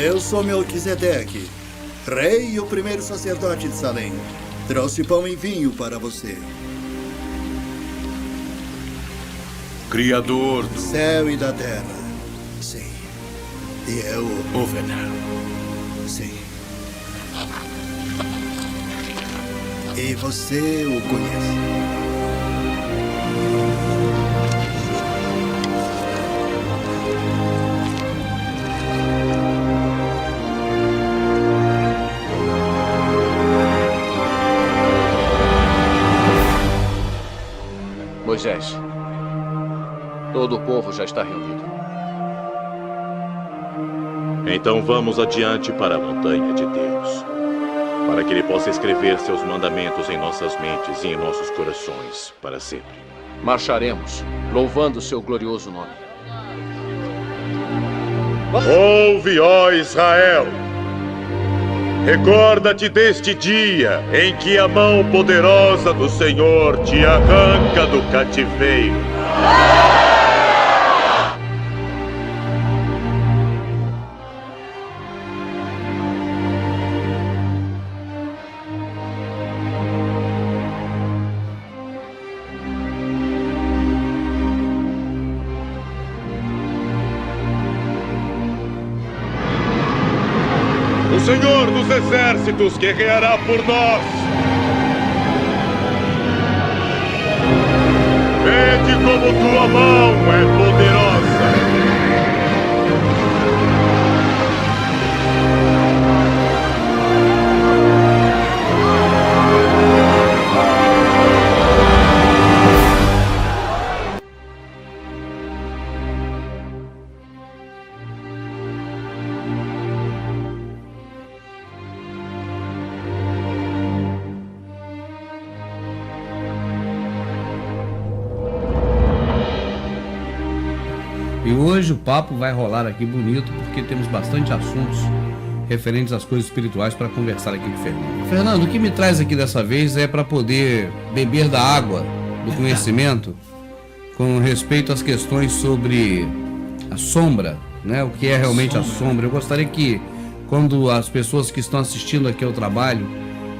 Eu sou Melquisedeque, rei e o primeiro sacerdote de Salém. Trouxe pão e vinho para você. Criador Do do céu e da terra. Sim. E eu... Ovenar. Sim. E você o conhece. Moisés, todo o povo já está reunido. Então vamos adiante para a montanha de Deus, para que Ele possa escrever seus mandamentos em nossas mentes e em nossos corações para sempre. Marcharemos, louvando seu glorioso nome. Ouve, ó Israel! Recorda-te deste dia em que a mão poderosa do Senhor te arranca do cativeiro. O Senhor dos Exércitos guerreará por nós. Vede como tua mão é poderosa. E hoje o papo vai rolar aqui bonito, porque temos bastante assuntos referentes às coisas espirituais para conversar aqui com o Fernando. Fernando, o que me traz aqui dessa vez é para poder beber da água do conhecimento com respeito às questões sobre a sombra, né? O que é realmente a sombra. Eu gostaria que, quando as pessoas que estão assistindo aqui ao trabalho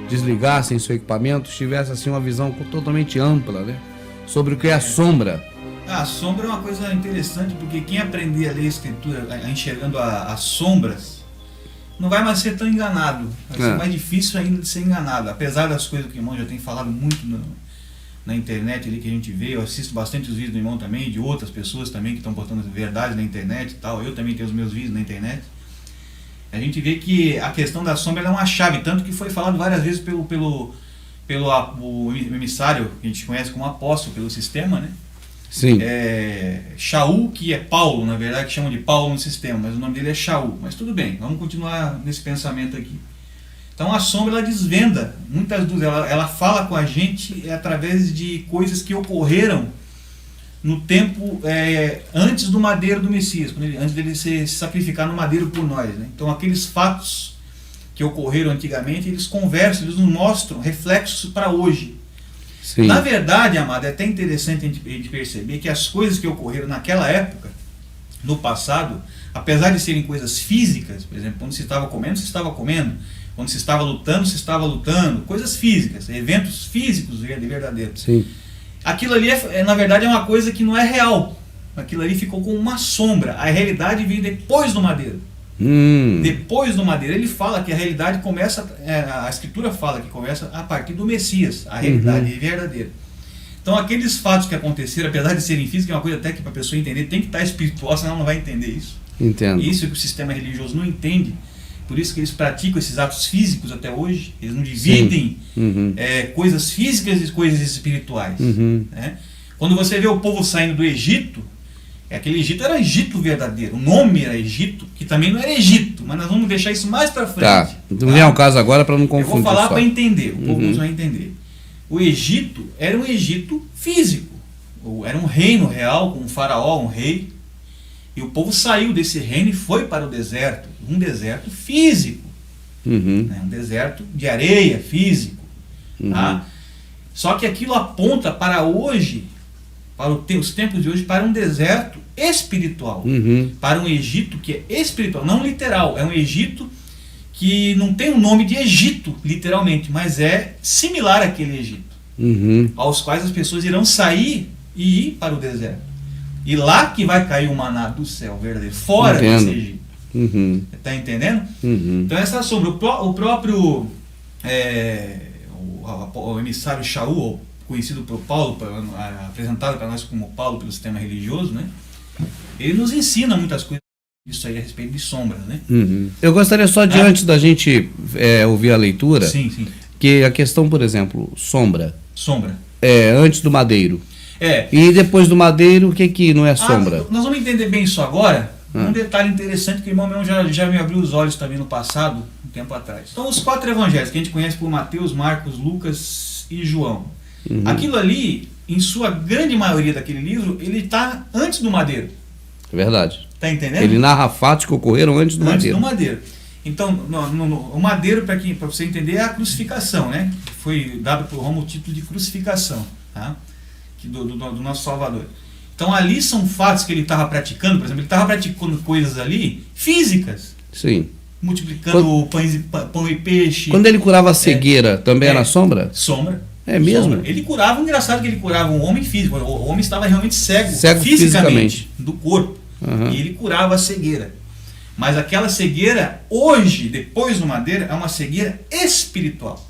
desligassem seu equipamento, tivessem assim uma visão totalmente ampla, né? Sobre o que é a sombra. A sombra é uma coisa interessante, porque quem aprender a ler a escritura, enxergando as sombras, não vai mais ser tão enganado. Vai ser mais difícil ainda de ser enganado. Apesar das coisas que o irmão já tem falado muito na internet ali que a gente vê, eu assisto bastante os vídeos do irmão também, de outras pessoas também que estão botando verdades na internet e tal. Eu também tenho os meus vídeos na internet. A gente vê que a questão da sombra é uma chave, tanto que foi falado várias vezes pelo emissário, que a gente conhece como apóstolo, pelo sistema, né? Sim. Shaul, que é Paulo, na verdade, que chamam de Paulo no sistema, mas o nome dele é Shaul. Mas tudo bem, vamos continuar nesse pensamento aqui. Então a sombra, ela desvenda muitas dúvidas, ela fala com a gente através de coisas que ocorreram no tempo antes do madeiro do Messias, antes dele se sacrificar no madeiro por nós, né? Então aqueles fatos que ocorreram antigamente, eles conversam, eles nos mostram reflexos para hoje. Sim. Na verdade, amado, é até interessante a gente perceber que as coisas que ocorreram naquela época, no passado, apesar de serem coisas físicas, por exemplo, quando se estava comendo, se estava comendo, quando se estava lutando, se estava lutando, coisas físicas, eventos físicos verdadeiros. Sim. Aquilo ali, na verdade, é uma coisa que não é real. Aquilo ali ficou com uma sombra. A realidade veio depois do madeiro. Depois do madeiro, ele fala que a realidade começa, a escritura fala que começa a partir do Messias, a realidade verdadeira. Então aqueles fatos que aconteceram, apesar de serem físicos, é uma coisa até que para a pessoa entender, tem que estar espiritual, senão ela não vai entender isso. Entendo. Isso que o sistema religioso não entende, por isso que eles praticam esses atos físicos até hoje, eles não dividem coisas físicas e coisas espirituais. Né? Quando você vê o povo saindo do Egito, aquele Egito era Egito verdadeiro, o nome era Egito, que também não era Egito, mas nós vamos deixar isso mais para frente. Tá, não é o caso agora para não confundir. Eu vou falar para entender, o povo vai entender. O Egito era um Egito físico, era um reino real, com um faraó, um rei, e o povo saiu desse reino e foi para o deserto, um deserto físico, né? Um deserto de areia, físico. Tá? Só que aquilo aponta para hoje, para os tempos de hoje, para um deserto espiritual, para um Egito que é espiritual, não literal, é um Egito que não tem o nome de Egito, literalmente, mas é similar àquele Egito, aos quais as pessoas irão sair e ir para o deserto. E lá que vai cair o maná do céu verdadeiro, fora desse Egito. Está entendendo? Então essa sombra, o próprio o emissário Shaul, conhecido por Paulo, apresentado para nós como Paulo pelo sistema religioso, né? Ele nos ensina muitas coisas isso aí a respeito de sombras, né? Eu gostaria só de antes da gente ouvir a leitura, sim. que a questão, por exemplo, sombra, antes do madeiro, e depois do madeiro, o que não é sombra? Nós vamos entender bem isso agora. Um detalhe interessante que o irmão meu já me abriu os olhos também no passado, um tempo atrás. Então, os 4 evangelhos que a gente conhece por Mateus, Marcos, Lucas e João. Aquilo ali, em sua grande maioria daquele livro, ele está antes do madeiro. É verdade. Está entendendo? Ele narra fatos que ocorreram antes do madeiro. Antes do madeiro. Então, o madeiro, para você entender, é a crucificação, né? Foi dado por Roma o título de crucificação, tá? Do nosso Salvador. Então ali são fatos que ele estava praticando, por exemplo, ele estava praticando coisas ali físicas. Sim. Multiplicando pão e peixe. Quando ele curava a cegueira, também era sombra? Sombra. É mesmo? Sombra. Ele curava, engraçado que ele curava um homem físico. O homem estava realmente cego fisicamente do corpo. E ele curava a cegueira. Mas aquela cegueira, hoje, depois do madeira, é uma cegueira espiritual.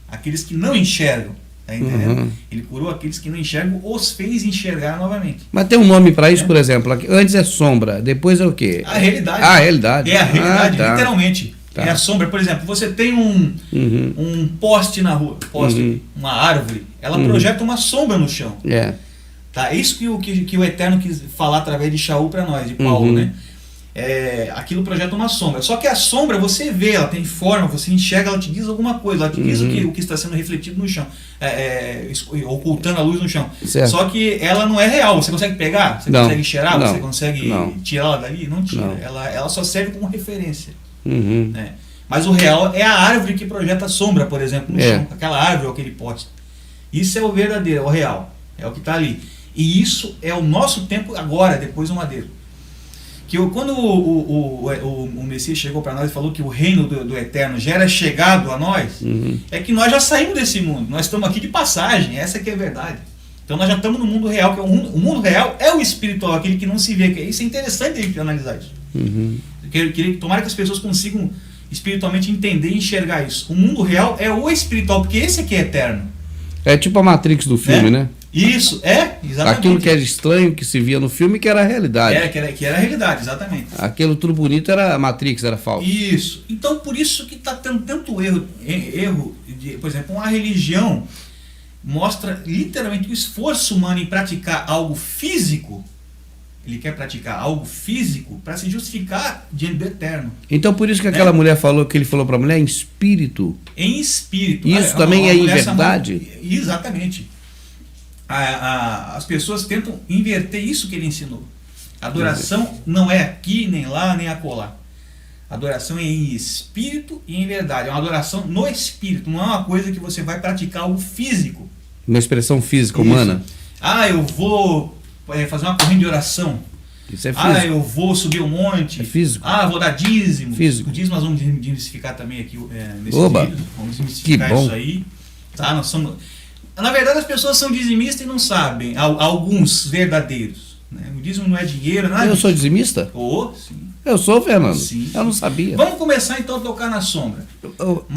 Aqueles que não enxergam. Tá entendendo? Ele curou aqueles que não enxergam, os fez enxergar novamente. Mas tem um nome para isso, por exemplo. Antes é sombra, depois é o quê? A realidade. A realidade. É a realidade, tá. literalmente. Tá. É a sombra. Por exemplo, você tem um poste na rua, uma árvore, ela projeta uma sombra no chão. Tá? É isso que o Eterno quis falar através de Shaul para nós, de Paulo, né? Aquilo projeta uma sombra. Só que a sombra você vê, ela tem forma, você enxerga, ela te diz alguma coisa, ela te diz o que está sendo refletido no chão, ocultando a luz no chão. Certo. Só que ela não é real. Você consegue pegar? Você consegue cheirar? Não. Você consegue tirá-la dali? Não tira. Não. Ela só serve como referência. Né? Mas o real é a árvore que projeta a sombra, por exemplo, no chão. Aquela árvore ou aquele poste. Isso é o verdadeiro, é o real. É o que está ali. E isso é o nosso tempo agora, depois do madeiro. Que quando o Messias chegou para nós e falou que o reino do Eterno já era chegado a nós, é que nós já saímos desse mundo. Nós estamos aqui de passagem, essa que é a verdade. Então nós já estamos no mundo real, que é o mundo real é o espiritual, aquele que não se vê. Isso é interessante a gente analisar isso. Tomara que as pessoas consigam espiritualmente entender e enxergar isso. O mundo real é o espiritual, porque esse aqui é eterno. É tipo a Matrix do filme, né? Isso, exatamente. Aquilo que era estranho, que se via no filme, que era a realidade. Que era a realidade, exatamente. Aquilo tudo bonito era a Matrix, era falso. Isso. Então, por isso que está tendo tanto erro de, por exemplo, uma religião mostra literalmente o esforço humano em praticar algo físico. Ele quer praticar algo físico para se justificar diante do Eterno. Então, por isso que aquela mulher falou, que ele falou para a mulher, em espírito. Em espírito. Isso também é em verdade? Exatamente. As pessoas tentam inverter isso que ele ensinou. A adoração não é aqui, nem lá, nem acolá. A adoração é em espírito e em verdade. É uma adoração no espírito. Não é uma coisa que você vai praticar algo físico. Uma expressão física humana. Eu vou fazer uma corrente de oração. Isso é físico. Eu vou subir um monte. É físico. Vou dar dízimo. Físico. O dízimo nós vamos desmistificar também aqui nesses Oba, vídeos. Vamos desmistificar isso aí. Tá? Na verdade, as pessoas são dizimistas e não sabem. Alguns verdadeiros. Né? O dízimo não é dinheiro, nada. Eu sou dizimista? Sim. Eu sou, Fernando. Sim. Eu não sabia. Vamos começar então a tocar na sombra.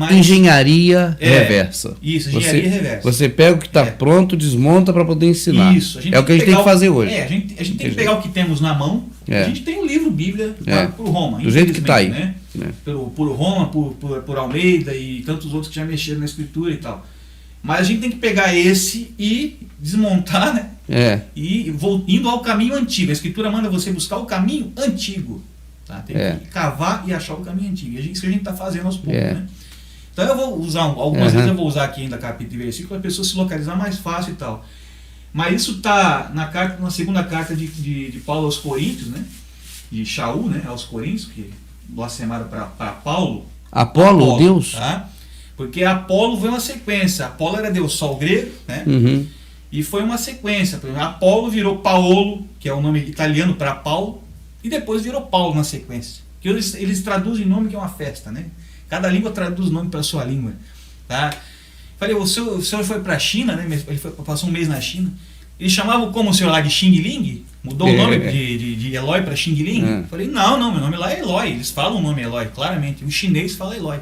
Engenharia reversa. Isso, engenharia reversa. Você pega o que está pronto, desmonta para poder ensinar. Isso. É o que a gente tem que fazer hoje. A gente tem que pegar o que temos na mão. A gente tem um livro Bíblia por Roma. Do jeito que está aí. Né? Por Roma, por Almeida e tantos outros que já mexeram na escritura e tal. Mas a gente tem que pegar esse e desmontar, né? E indo ao caminho antigo. A escritura manda você buscar o caminho antigo. Tá? Tem que cavar e achar o caminho antigo. Isso que a gente está fazendo aos poucos, né? Então eu vou usar, algumas vezes eu vou usar aqui ainda capítulo e versículo para a pessoa se localizar mais fácil e tal. Mas isso está na segunda carta de Paulo aos Coríntios, né? De Shaul, né? Aos Coríntios, que blasfemaram para Paulo. Apolo, Deus? Tá? Porque Apolo veio uma sequência. Apolo era deus sol grego, né? E foi uma sequência. Por exemplo, Apolo virou Paolo, que é o nome italiano para Paulo, e depois virou Paulo na sequência. Que eles traduzem nome que é uma festa, né? Cada língua traduz nome para a sua língua. Tá? Falei, o senhor foi para a China, né? Ele passou um mês na China. Eles chamavam como o senhor lá de Xing Ling? Mudou o nome de Eloy para Xing Ling? Falei, não, meu nome lá é Eloy. Eles falam o nome Eloy, claramente. O chinês fala Eloy.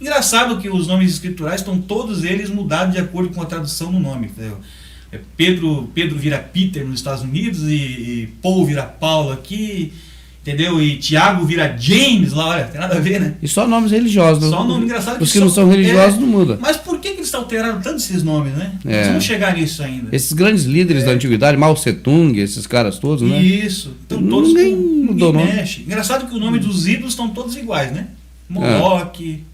Engraçado que os nomes escriturais estão todos eles mudados de acordo com a tradução do nome. Pedro vira Peter nos Estados Unidos e Paul vira Paulo aqui, entendeu? E Tiago vira James lá, olha, tem nada a ver, né? E só nomes religiosos. Só nome engraçado. Os que não são religiosos não mudam. Mas por que eles alteraram tanto esses nomes, né? Nós vamos chegar nisso ainda. Esses grandes líderes da antiguidade, Mao Tse-tung, esses caras todos, né? Isso. Então todos ninguém mudou o nome. Mexe. Engraçado que o nome dos ídolos estão todos iguais, né? Moloch,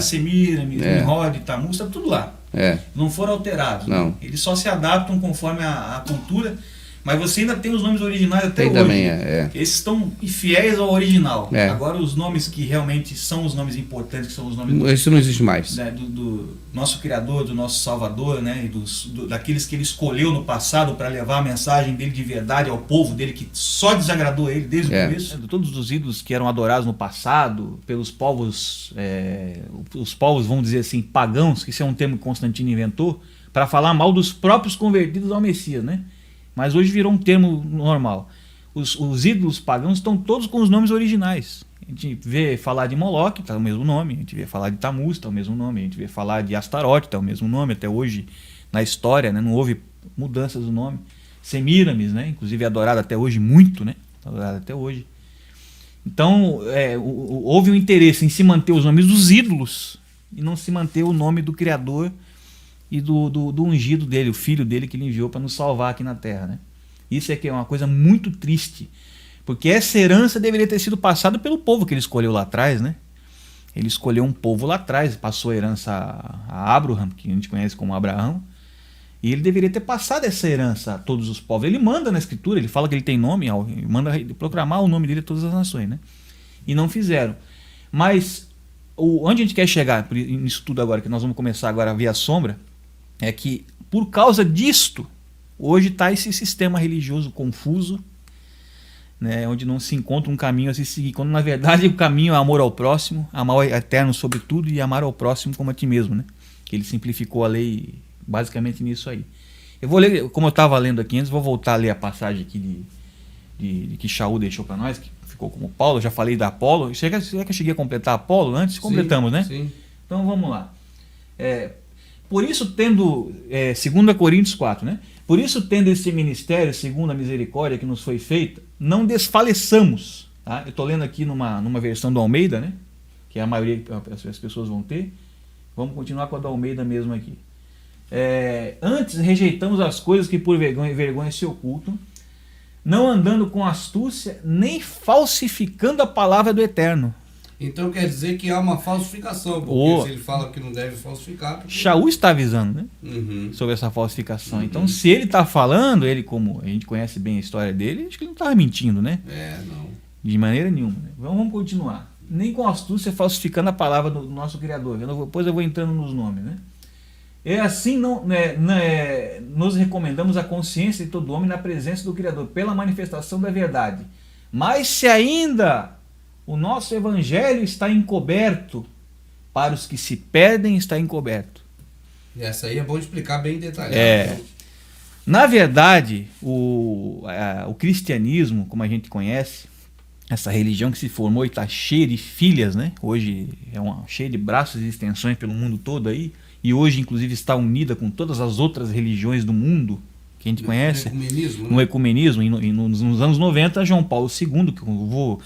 Semiramis, Nimrod, Tammuz, está tudo lá. Não foram alterados. Não. Né? Eles só se adaptam conforme a cultura, mas você ainda tem os nomes originais até hoje. Também Esses estão fiéis ao original. Agora os nomes que realmente são os nomes importantes, que são os nomes isso não existe mais. Do nosso Criador, do nosso Salvador, né? E daqueles que ele escolheu no passado para levar a mensagem dele de verdade ao povo dele, que só desagradou ele desde o começo. Todos os ídolos que eram adorados no passado pelos povos, os povos, vamos dizer assim, pagãos, que isso é um termo que Constantino inventou, para falar mal dos próprios convertidos ao Messias, né? Mas hoje virou um termo normal. Os ídolos pagãos estão todos com os nomes originais. A gente vê falar de Moloch, está o mesmo nome. A gente vê falar de Tammuz, está o mesmo nome. A gente vê falar de Astarote, está o mesmo nome. Até hoje, na história, né, não houve mudanças do nome. Semiramis, né, inclusive é adorado até hoje muito, né? Adorado até hoje. Então, houve um interesse em se manter os nomes dos ídolos e não se manter o nome do Criador e do ungido dele, o filho dele que ele enviou para nos salvar aqui na Terra, né? Isso é que é uma coisa muito triste, porque essa herança deveria ter sido passada pelo povo que ele escolheu lá atrás, né? Ele escolheu um povo lá atrás, passou a herança a Abraham, que a gente conhece como Abraão, e ele deveria ter passado essa herança a todos os povos. Ele manda na escritura, ele fala que ele tem nome, ele manda proclamar o nome dele a todas as nações, né? E não fizeram. Mas onde a gente quer chegar nisso tudo agora, que nós vamos começar agora a ver a sombra, é que por causa disto, hoje está esse sistema religioso confuso, né, onde não se encontra um caminho a se seguir, quando na verdade o caminho é amor ao próximo, amar o eterno sobre tudo e amar ao próximo como a ti mesmo, né? Que ele simplificou a lei basicamente nisso aí. Eu vou ler, como eu estava lendo aqui antes, vou voltar a ler a passagem aqui de que Shaul deixou para nós, que ficou como Paulo. Eu já falei da Apolo. Será que eu cheguei a completar Apolo antes? Completamos, né? Sim. Então vamos lá. Por isso, tendo, 2 Coríntios 4, né? Por isso, tendo esse ministério, segundo a misericórdia que nos foi feita, não desfaleçamos. Tá? Eu estou lendo aqui numa versão do Almeida, né? Que a maioria das pessoas vão ter. Vamos continuar com a do Almeida mesmo aqui. Antes rejeitamos as coisas que por vergonha se ocultam, não andando com astúcia, nem falsificando a palavra do Eterno. Então quer dizer que há uma falsificação, porque se ele fala que não deve falsificar... Shaul está avisando, né? Uhum. Sobre essa falsificação. Então, se ele está falando, ele, como a gente conhece bem a história dele, acho que ele não estava mentindo, né? Não. De maneira nenhuma. Né? Vamos continuar. Nem com astúcia falsificando a palavra do nosso Criador. Depois eu vou entrando nos nomes, né? Assim nos recomendamos a consciência de todo homem na presença do Criador, pela manifestação da verdade. Mas se ainda o nosso evangelho está encoberto, para os que se perdem está encoberto. E essa aí é bom explicar bem detalhado. Na verdade, o cristianismo, como a gente conhece, essa religião que se formou e está cheia de filhas, né? Hoje cheia de braços e extensões pelo mundo todo aí, e hoje inclusive está unida com todas as outras religiões do mundo que a gente conhece. No ecumenismo. E nos anos 90, João Paulo II, que eu vou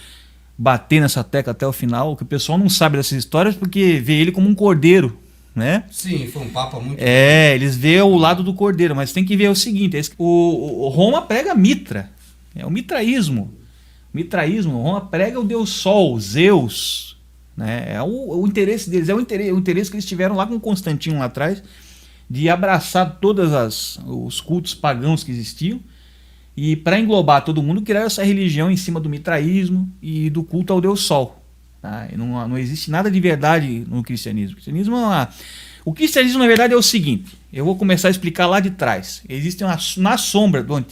bater nessa tecla até o final, que o pessoal não sabe dessas histórias porque vê ele como um cordeiro, né? Sim, foi um papa muito... eles veem o lado do cordeiro, mas tem que ver o seguinte, o Roma prega Mitra, é o mitraísmo. Roma prega o deus Sol, Zeus, né? É o interesse deles, o interesse que eles tiveram lá com Constantino lá atrás, de abraçar todos os cultos pagãos que existiam, e para englobar todo mundo, criaram essa religião em cima do mitraísmo e do culto ao Deus Sol. Tá? Não existe nada de verdade no cristianismo. O cristianismo O cristianismo, na verdade, é o seguinte. Eu vou começar a explicar lá de trás. Existe na sombra do Antigo